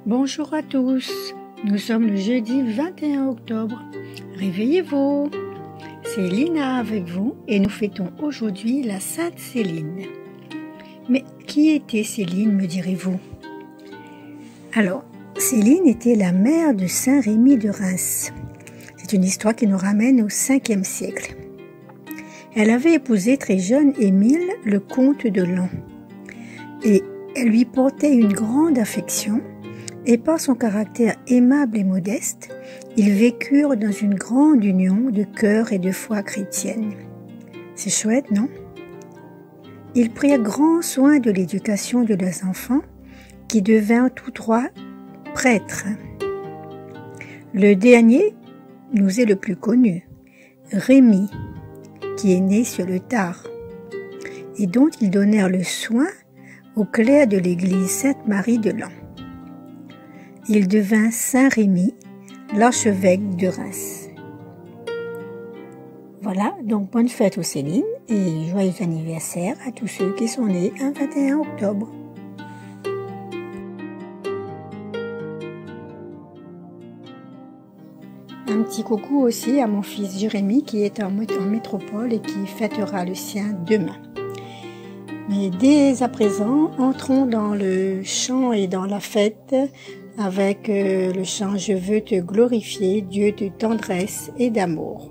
Bonjour à tous, nous sommes le jeudi 21 octobre. Réveillez-vous, c'est Lina avec vous et nous fêtons aujourd'hui la Sainte Céline. Mais qui était Céline, me direz-vous? Alors, Céline était la mère de Saint Rémy de Reims. C'est une histoire qui nous ramène au 5e siècle. Elle avait épousé très jeune Émile, le comte de Laon, et elle lui portait une grande affection. Et par son caractère aimable et modeste, ils vécurent dans une grande union de cœur et de foi chrétienne. C'est chouette, non? Ils prirent grand soin de l'éducation de leurs enfants, qui devinrent tous trois prêtres. Le dernier nous est le plus connu, Rémy, qui est né sur le tard, et dont ils donnèrent le soin au clerc de l'église Sainte-Marie de Laon. Il devint Saint Rémy, l'archevêque de Reims. Voilà, donc bonne fête aux Céline et joyeux anniversaire à tous ceux qui sont nés un 21 octobre. Un petit coucou aussi à mon fils Jérémy qui est en métropole et qui fêtera le sien demain. Mais dès à présent, entrons dans le chant et dans la fête avec le chant « Je veux te glorifier, Dieu de tendresse et d'amour ».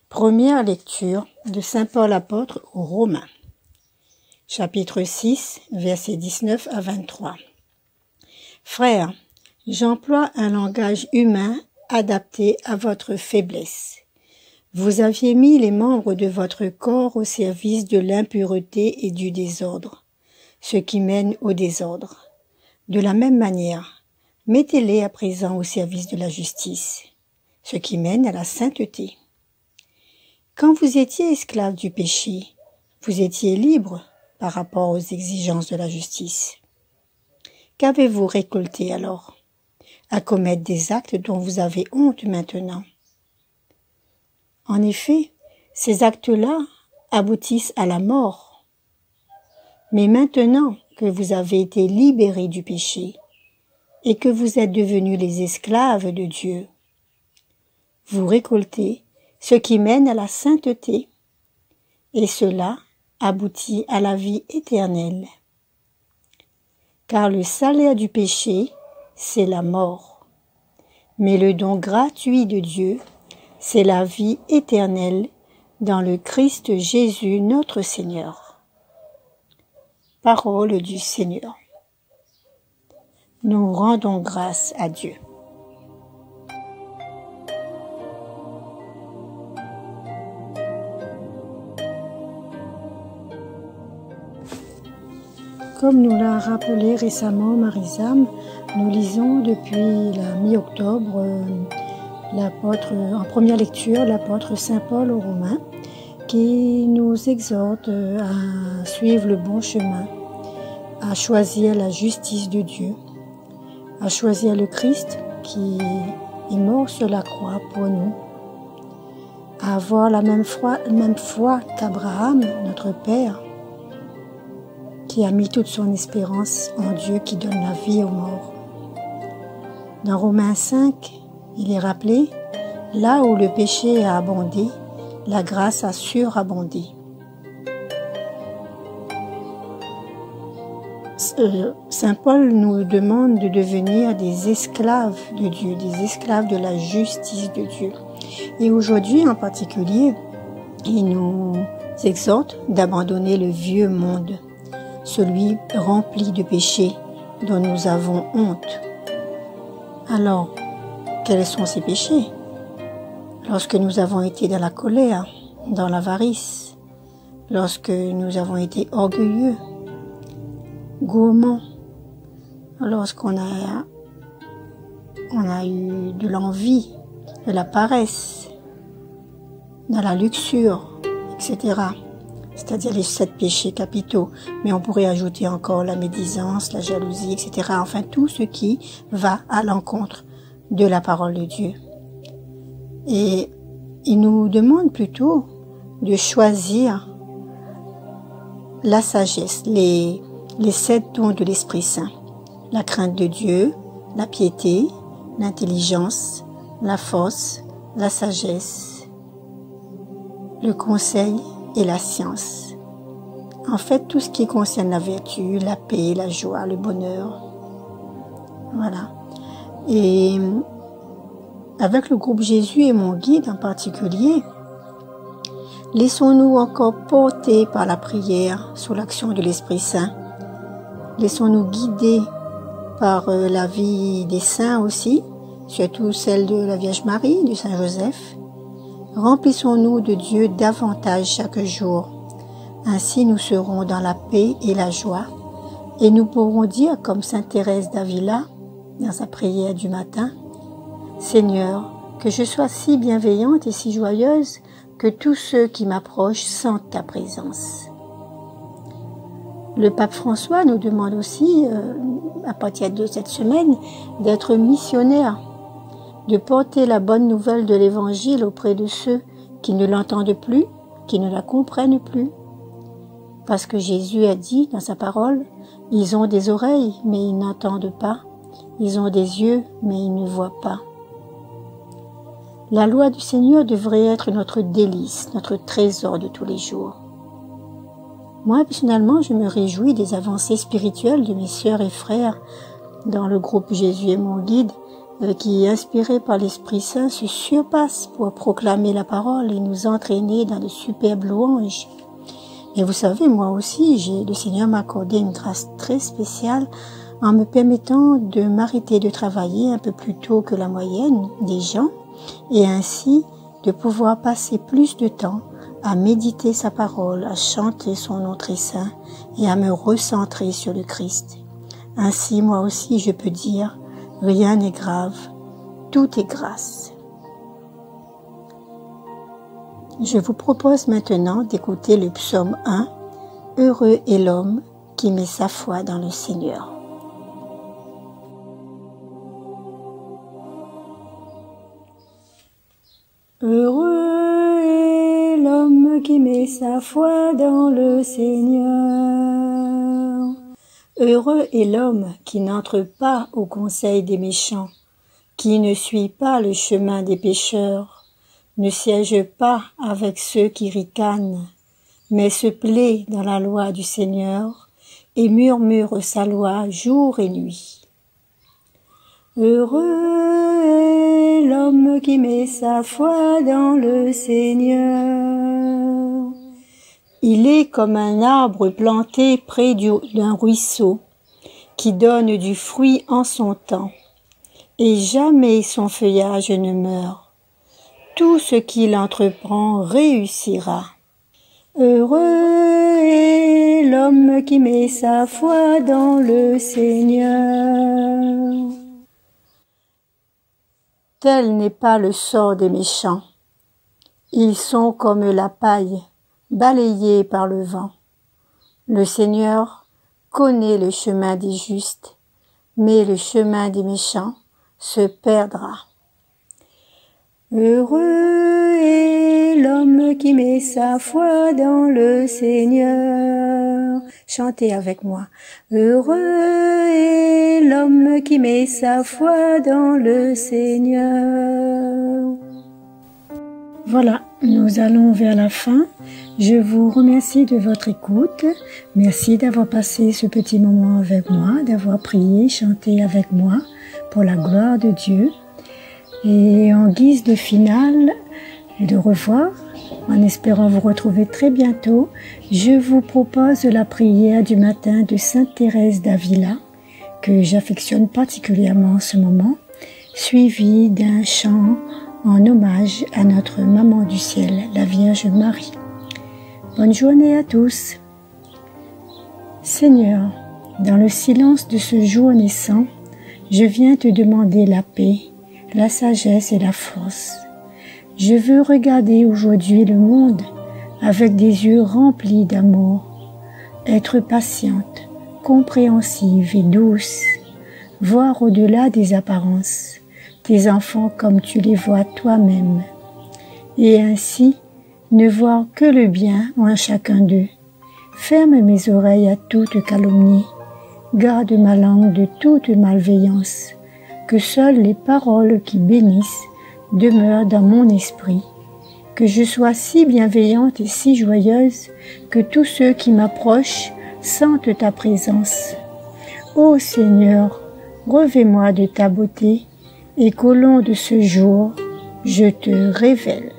Première lecture de Saint Paul apôtre aux Romains, chapitre 6, versets 19 à 23. Frères, J'emploie un langage humain adapté à votre faiblesse. Vous aviez mis les membres de votre corps au service de l'impureté et du désordre, ce qui mène au désordre. De la même manière, mettez-les à présent au service de la justice, ce qui mène à la sainteté. Quand vous étiez esclave du péché, vous étiez libre par rapport aux exigences de la justice. Qu'avez-vous récolté alors? À commettre des actes dont vous avez honte maintenant. En effet, ces actes-là aboutissent à la mort. Mais maintenant que vous avez été libérés du péché et que vous êtes devenus les esclaves de Dieu, vous récoltez ce qui mène à la sainteté, et cela aboutit à la vie éternelle. Car le salaire du péché, c'est la mort. Mais le don gratuit de Dieu, c'est la vie éternelle dans le Christ Jésus notre Seigneur. Parole du Seigneur. Nous rendons grâce à Dieu. Comme nous l'a rappelé récemment Marie-Zam, nous lisons depuis la mi-octobre en première lecture l'apôtre Saint Paul aux Romains qui nous exhorte à suivre le bon chemin, à choisir la justice de Dieu, à choisir le Christ qui est mort sur la croix pour nous, à avoir la même foi qu'Abraham, notre Père, qui a mis toute son espérance en Dieu qui donne la vie aux morts. Dans Romains 5, il est rappelé, là où le péché a abondé, la grâce a surabondé. Saint Paul nous demande de devenir des esclaves de Dieu, des esclaves de la justice de Dieu. Et aujourd'hui en particulier, il nous exhorte d'abandonner le vieux monde, celui rempli de péchés dont nous avons honte. Alors, quels sont ces péchés? Lorsque nous avons été dans la colère, dans l'avarice, lorsque nous avons été orgueilleux, gourmands, lorsqu'on a eu de l'envie, de la paresse, dans la luxure, etc. C'est-à-dire les 7 péchés capitaux, mais on pourrait ajouter encore la médisance, la jalousie, etc. Enfin, tout ce qui va à l'encontre de la parole de Dieu. Et il nous demande plutôt de choisir la sagesse, les 7 dons de l'Esprit Saint, la crainte de Dieu, la piété, l'intelligence, la force, la sagesse, le conseil et la science. En fait, tout ce qui concerne la vertu, la paix, la joie, le bonheur. Voilà. Et avec le groupe Jésus et mon guide en particulier, laissons-nous encore porter par la prière sous l'action de l'Esprit Saint. Laissons-nous guider par la vie des saints aussi, surtout celle de la Vierge Marie, de Saint Joseph. Remplissons-nous de Dieu davantage chaque jour. Ainsi nous serons dans la paix et la joie. Et nous pourrons dire, comme Sainte Thérèse d'Avila, dans sa prière du matin, « Seigneur, que je sois si bienveillante et si joyeuse que tous ceux qui m'approchent sentent ta présence. » Le pape François nous demande aussi, à partir de cette semaine, d'être missionnaire, de porter la bonne nouvelle de l'Évangile auprès de ceux qui ne l'entendent plus, qui ne la comprennent plus. Parce que Jésus a dit dans sa parole, « Ils ont des oreilles, mais ils n'entendent pas. Ils ont des yeux, mais ils ne voient pas. » La loi du Seigneur devrait être notre délice, notre trésor de tous les jours. Moi, personnellement, je me réjouis des avancées spirituelles de mes sœurs et frères dans le groupe Jésus et mon guide, qui, inspirés par l'Esprit Saint, se surpassent pour proclamer la parole et nous entraîner dans de superbes louanges. Et vous savez, moi aussi, le Seigneur m'a accordé une grâce très spéciale en me permettant de m'arrêter de travailler un peu plus tôt que la moyenne des gens et ainsi de pouvoir passer plus de temps à méditer sa parole, à chanter son nom très saint et à me recentrer sur le Christ. Ainsi, moi aussi, je peux dire, rien n'est grave, tout est grâce. Je vous propose maintenant d'écouter le psaume 1, « Heureux est l'homme qui met sa foi dans le Seigneur ». Heureux est l'homme qui met sa foi dans le Seigneur. Heureux est l'homme qui n'entre pas au conseil des méchants, qui ne suit pas le chemin des pécheurs, ne siège pas avec ceux qui ricanent, mais se plaît dans la loi du Seigneur et murmure sa loi jour et nuit. Heureux est l'homme qui met sa foi dans le Seigneur. Il est comme un arbre planté près d'un ruisseau, qui donne du fruit en son temps, et jamais son feuillage ne meurt. Tout ce qu'il entreprend réussira. Heureux est l'homme qui met sa foi dans le Seigneur. Tel n'est pas le sort des méchants. Ils sont comme la paille, balayés par le vent. Le Seigneur connaît le chemin des justes, mais le chemin des méchants se perdra. Heureux est l'homme qui met sa foi dans le Seigneur. Chantez avec moi. Heureux est l'homme qui met sa foi dans le Seigneur. Voilà, nous allons vers la fin. Je vous remercie de votre écoute. Merci d'avoir passé ce petit moment avec moi, d'avoir prié, chanté avec moi pour la gloire de Dieu. Et en guise de finale, de revoir, en espérant vous retrouver très bientôt, je vous propose la prière du matin de Sainte Thérèse d'Avila, que j'affectionne particulièrement en ce moment, suivie d'un chant en hommage à notre Maman du Ciel, la Vierge Marie. Bonne journée à tous. Seigneur, dans le silence de ce jour naissant, je viens te demander la paix, la sagesse et la force. Je veux regarder aujourd'hui le monde avec des yeux remplis d'amour, être patiente, compréhensive et douce, voir au-delà des apparences, tes enfants comme tu les vois toi-même, et ainsi ne voir que le bien en chacun d'eux. Ferme mes oreilles à toute calomnie, garde ma langue de toute malveillance, que seules les paroles qui bénissent demeurent dans mon esprit, que je sois si bienveillante et si joyeuse que tous ceux qui m'approchent sentent ta présence. Ô Seigneur, revêt-moi de ta beauté et qu'au long de ce jour, je te révèle.